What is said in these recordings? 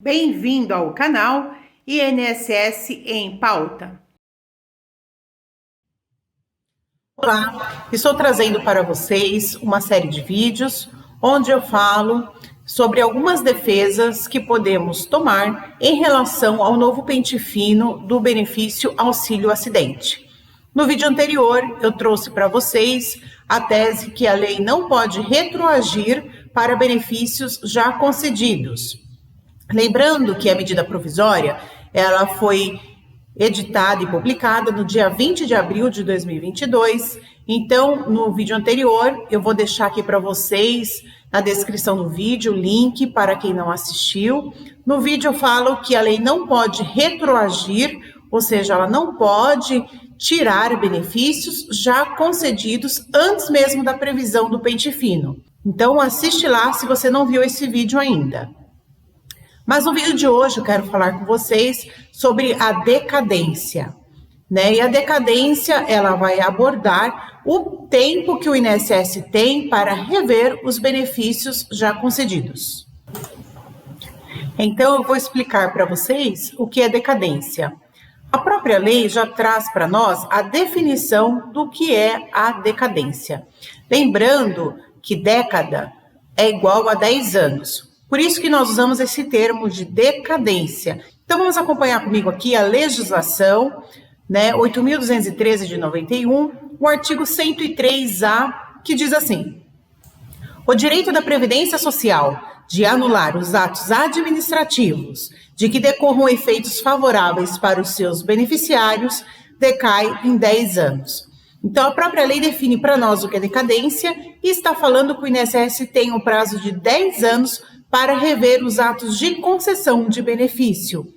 Bem-vindo ao canal INSS em Pauta. Olá, estou trazendo para vocês uma série de vídeos onde eu falo sobre algumas defesas que podemos tomar em relação ao novo pente fino do benefício auxílio acidente. No vídeo anterior, eu trouxe para vocês a tese que a lei não pode retroagir para benefícios já concedidos. Lembrando que a medida provisória, ela foi editada e publicada no dia 20 de abril de 2022. Então, no vídeo anterior, eu vou deixar aqui para vocês, na descrição do vídeo, o link para quem não assistiu. No vídeo eu falo que a lei não pode retroagir, ou seja, ela não pode tirar benefícios já concedidos antes mesmo da previsão do pente fino. Então, assiste lá se você não viu esse vídeo ainda. Mas no vídeo de hoje eu quero falar com vocês sobre a decadência, né? E a decadência, ela vai abordar o tempo que o INSS tem para rever os benefícios já concedidos. Então eu vou explicar para vocês o que é decadência. A própria lei já traz para nós a definição do que é a decadência. Lembrando que década é igual a 10 anos. Por isso que nós usamos esse termo de decadência. Então vamos acompanhar comigo aqui a legislação, né, 8.213 de 91, o artigo 103A, que diz assim: o direito da Previdência Social de anular os atos administrativos de que decorram efeitos favoráveis para os seus beneficiários decai em 10 anos. Então, a própria lei define para nós o que é decadência e está falando que o INSS tem um prazo de 10 anos para rever os atos de concessão de benefício.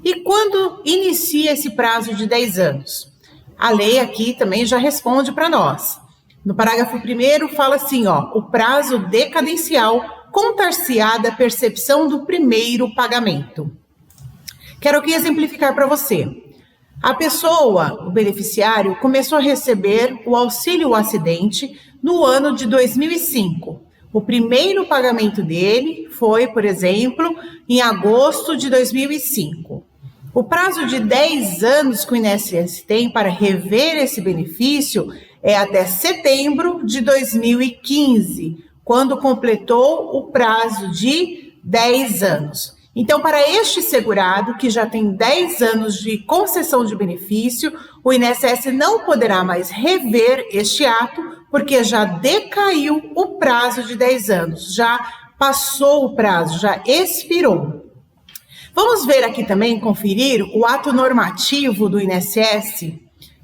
E quando inicia esse prazo de 10 anos? A lei aqui também já responde para nós. No parágrafo 1º fala assim, o prazo decadencial contar-se-á da percepção do primeiro pagamento. Quero aqui exemplificar para você. A pessoa, o beneficiário, começou a receber o auxílio acidente no ano de 2005. O primeiro pagamento dele foi, por exemplo, em agosto de 2005. O prazo de 10 anos que o INSS tem para rever esse benefício é até setembro de 2015, quando completou o prazo de 10 anos. Então, para este segurado, que já tem 10 anos de concessão de benefício, o INSS não poderá mais rever este ato, porque já decaiu o prazo de 10 anos, já passou o prazo, já expirou. Vamos ver aqui também, conferir o ato normativo do INSS,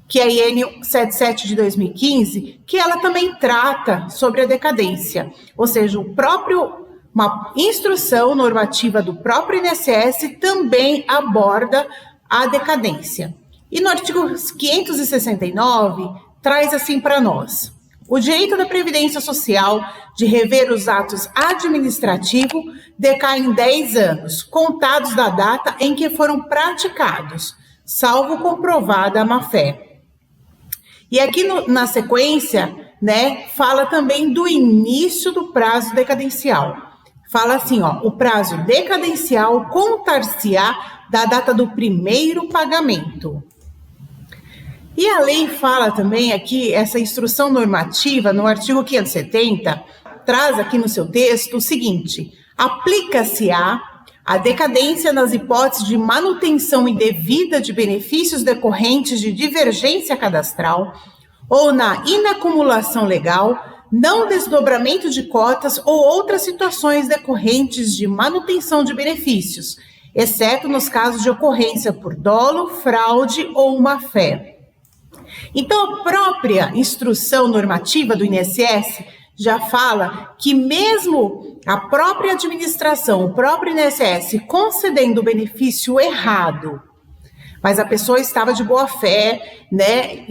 que é a IN 77 de 2015, que ela também trata sobre a decadência, ou seja, uma instrução normativa do próprio INSS também aborda a decadência. E no artigo 569, traz assim para nós: o direito da Previdência Social de rever os atos administrativos decai em 10 anos, contados da data em que foram praticados, salvo comprovada a má-fé. E aqui na sequência, né, fala também do início do prazo decadencial. Fala assim, o prazo decadencial contar-se-á da data do primeiro pagamento. E a lei fala também aqui, essa instrução normativa, no artigo 570, traz aqui no seu texto o seguinte: aplica-se-á a decadência nas hipóteses de manutenção indevida de benefícios decorrentes de divergência cadastral ou na inacumulação legal, não desdobramento de cotas ou outras situações decorrentes de manutenção de benefícios, exceto nos casos de ocorrência por dolo, fraude ou má-fé. Então, a própria instrução normativa do INSS já fala que mesmo a própria administração, o próprio INSS concedendo o benefício errado, mas a pessoa estava de boa fé, né?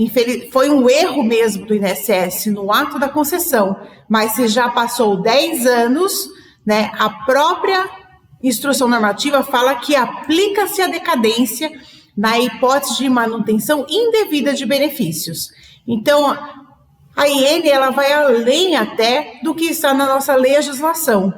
Foi um erro mesmo do INSS no ato da concessão, mas se já passou 10 anos, né? A própria instrução normativa fala que aplica-se a decadência na hipótese de manutenção indevida de benefícios. Então, a IN, ela vai além até do que está na nossa legislação.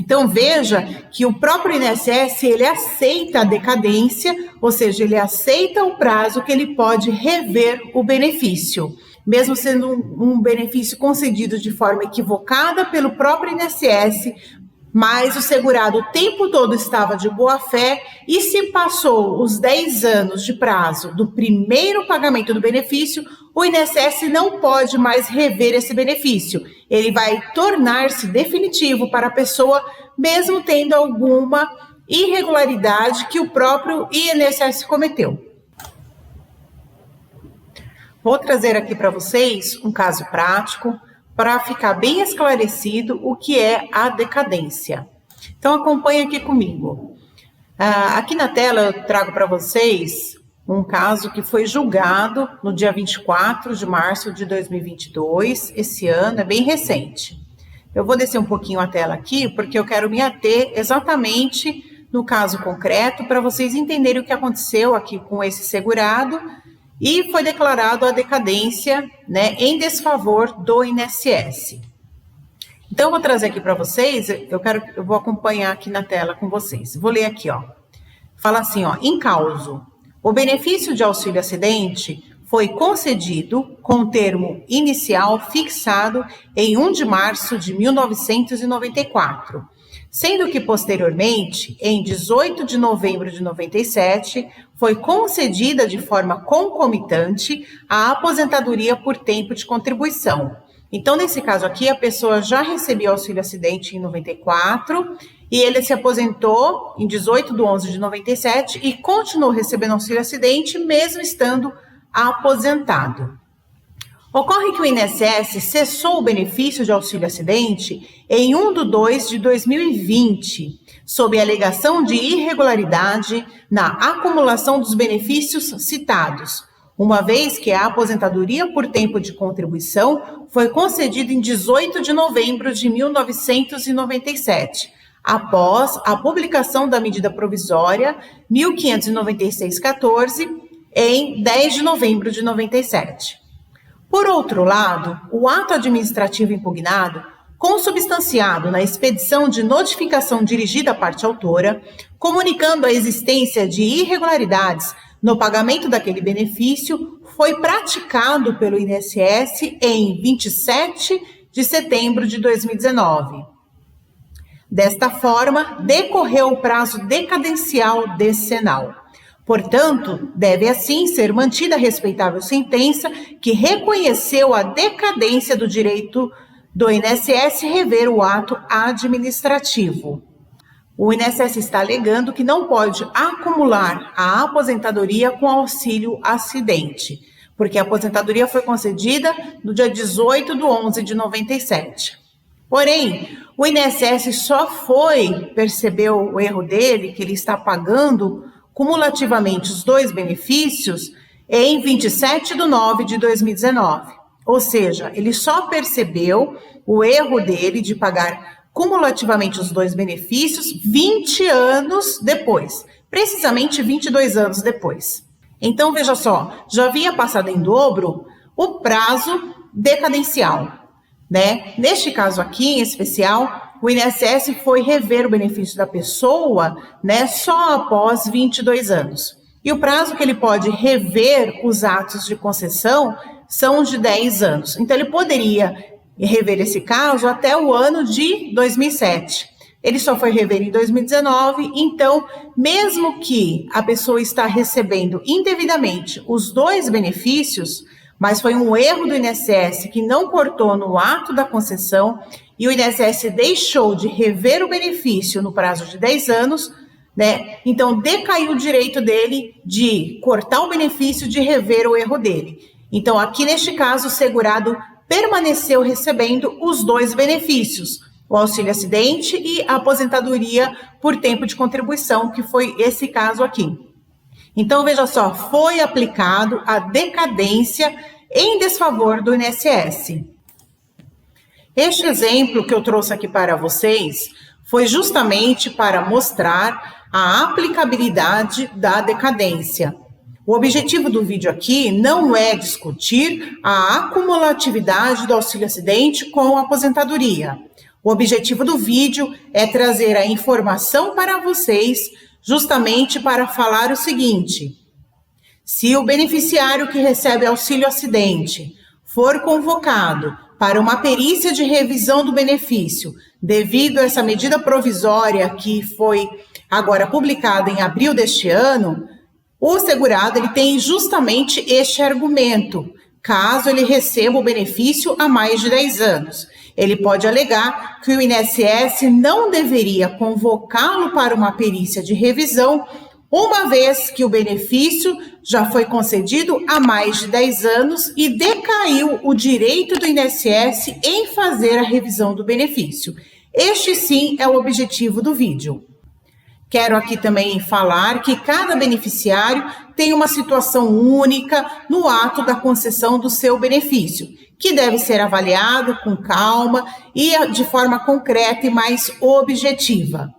Então, veja que o próprio INSS, ele aceita a decadência, ou seja, ele aceita o prazo que ele pode rever o benefício, mesmo sendo um benefício concedido de forma equivocada pelo próprio INSS, mas o segurado o tempo todo estava de boa fé e se passou os 10 anos de prazo do primeiro pagamento do benefício, o INSS não pode mais rever esse benefício. Ele vai tornar-se definitivo para a pessoa, mesmo tendo alguma irregularidade que o próprio INSS cometeu. Vou trazer aqui para vocês um caso prático, para ficar bem esclarecido o que é a decadência. Então, acompanhe aqui comigo. Aqui na tela eu trago para vocês um caso que foi julgado no dia 24 de março de 2022, esse ano, é bem recente. Eu vou descer um pouquinho a tela aqui, porque eu quero me ater exatamente no caso concreto, para vocês entenderem o que aconteceu aqui com esse segurado, e foi declarado a decadência, né, em desfavor do INSS. Então, eu vou trazer aqui para vocês, eu vou acompanhar aqui na tela com vocês. Vou ler aqui, ó. Fala assim, ó, em causo, o benefício de auxílio acidente foi concedido com termo inicial fixado em 1 de março de 1994, sendo que, posteriormente, em 18 de novembro de 97, foi concedida de forma concomitante a aposentadoria por tempo de contribuição. Então, nesse caso aqui, a pessoa já recebeu auxílio acidente em 94 e ele se aposentou em 18 de 11 de 97 e continuou recebendo auxílio acidente mesmo estando aposentado. Ocorre que o INSS cessou o benefício de auxílio acidente em 1 de 2 de 2020, sob a alegação de irregularidade na acumulação dos benefícios citados, uma vez que a aposentadoria por tempo de contribuição foi concedida em 18 de novembro de 1997, após a publicação da medida provisória 1596-14, em 10 de novembro de 97. Por outro lado, o ato administrativo impugnado, consubstanciado na expedição de notificação dirigida à parte autora, comunicando a existência de irregularidades no pagamento daquele benefício, foi praticado pelo INSS em 27 de setembro de 2019. Desta forma, decorreu o prazo decadencial decenal. Portanto, deve assim ser mantida a respeitável sentença que reconheceu a decadência do direito do INSS rever o ato administrativo. O INSS está alegando que não pode acumular a aposentadoria com auxílio acidente, porque a aposentadoria foi concedida no dia 18 de 11 de 97. Porém, o INSS só percebeu o erro dele, que ele está pagando cumulativamente os dois benefícios, em 27 de 9 de 2019. Ou seja, ele só percebeu o erro dele de pagar cumulativamente os dois benefícios 20 anos depois, precisamente 22 anos depois. Então, veja só, já havia passado em dobro o prazo decadencial, né? Neste caso aqui, em especial, o INSS foi rever o benefício da pessoa, né, só após 22 anos. E o prazo que ele pode rever os atos de concessão são de 10 anos. Então, ele poderia rever esse caso até o ano de 2007. Ele só foi rever em 2019, então, mesmo que a pessoa está recebendo indevidamente os dois benefícios, mas foi um erro do INSS que não cortou no ato da concessão e o INSS deixou de rever o benefício no prazo de 10 anos, né? Então, decaiu o direito dele de cortar o benefício, de rever o erro dele. Então, aqui neste caso, o segurado permaneceu recebendo os dois benefícios, o auxílio acidente e a aposentadoria por tempo de contribuição, que foi esse caso aqui. Então, veja só, foi aplicado a decadência em desfavor do INSS. Este exemplo que eu trouxe aqui para vocês foi justamente para mostrar a aplicabilidade da decadência. O objetivo do vídeo aqui não é discutir a acumulatividade do auxílio acidente com a aposentadoria. O objetivo do vídeo é trazer a informação para vocês, justamente para falar o seguinte: se o beneficiário que recebe auxílio acidente for convocado para uma perícia de revisão do benefício, devido a essa medida provisória que foi agora publicada em abril deste ano, o segurado ele tem justamente este argumento, caso ele receba o benefício há mais de 10 anos. Ele pode alegar que o INSS não deveria convocá-lo para uma perícia de revisão, uma vez que o benefício já foi concedido há mais de 10 anos e decaiu o direito do INSS em fazer a revisão do benefício. Este sim é o objetivo do vídeo. Quero aqui também falar que cada beneficiário tem uma situação única no ato da concessão do seu benefício, que deve ser avaliado com calma e de forma concreta e mais objetiva.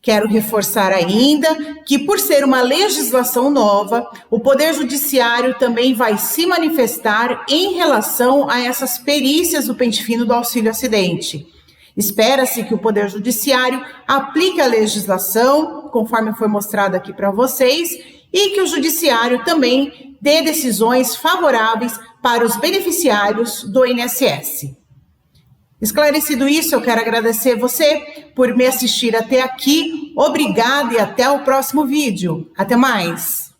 Quero reforçar ainda que, por ser uma legislação nova, o Poder Judiciário também vai se manifestar em relação a essas perícias do pente fino do auxílio acidente. Espera-se que o Poder Judiciário aplique a legislação, conforme foi mostrado aqui para vocês, e que o Judiciário também dê decisões favoráveis para os beneficiários do INSS. Esclarecido isso, eu quero agradecer você por me assistir até aqui. Obrigada e até o próximo vídeo. Até mais!